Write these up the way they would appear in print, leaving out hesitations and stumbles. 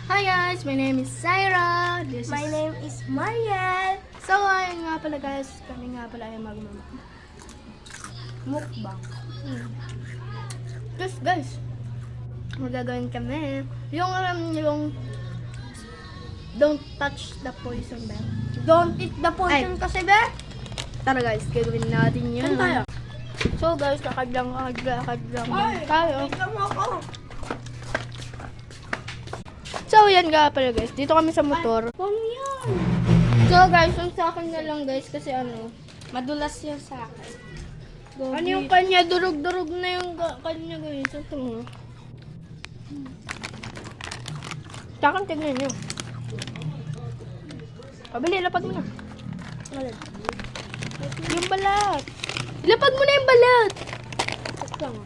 Hi guys, my name is Syra. My name is Mariel. So, ayun nga pala guys, kami nga pala ay mukbang. Yes guys, magagawin kami. Yung don't touch the poison bell. Don't eat the poison kasi be. Tara guys, gagawin natin yun. Saan tayo? So guys, lakad lang tayo. Ito mo ako. So, yan nga pala guys. Dito kami sa motor. Paano yan? So guys, yung sa akin na lang guys kasi Madulas yan sa akin. ano yung kanya, durug-durug na yung kanya guys. Ito mo. Sa akin, tignan nyo. Pabili, lapag mo na. Alin? Yung balat. Lapag mo na yung balat. Ito lang.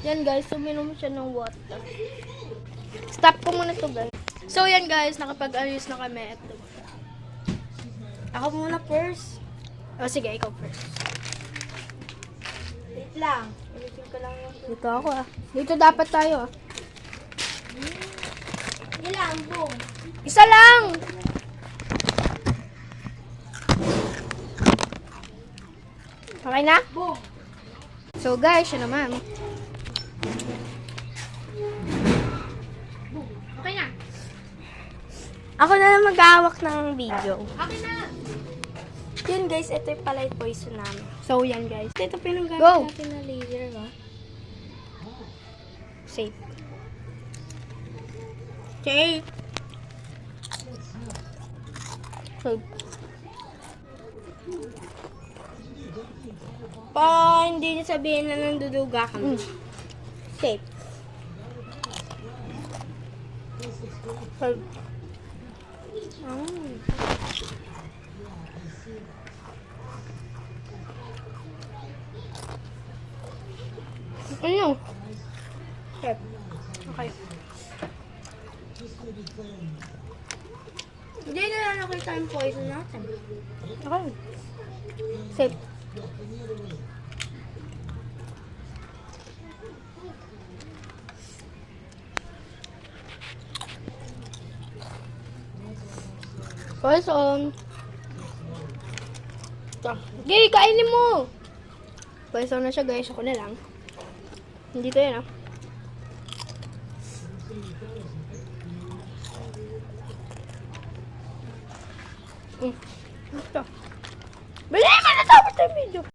Yan guys, uminom siya ng water. Stop ko muna to guys. So yan guys, nakapag-ayos na kami. Ito. Ako muna first. O sige, ikaw first. Wait lang. Ulitin ko lang yung... Dito ako Dito dapat tayo Ilan, boom. Isa lang! Okay na? Boom. So guys, siya naman. Okay na. Ako na lang mag-aawak ng video. Okay na. Yun guys, ito yung pala yung poison namin. So yan guys. Ito pinanggamit Go. natin na laser, ba? Safe. Okay. Safe. Pa, hindi niya sabihin na nanduduga kami. Safe. Safe. Ano? Safe. Okay. Hindi na lang nakita yung poison natin. Okay. Safe. Poison. Okay, kainin mo. Poison na siya guys. Ako na lang. Hindi to yan Ito. Bili ka na tapos yung video.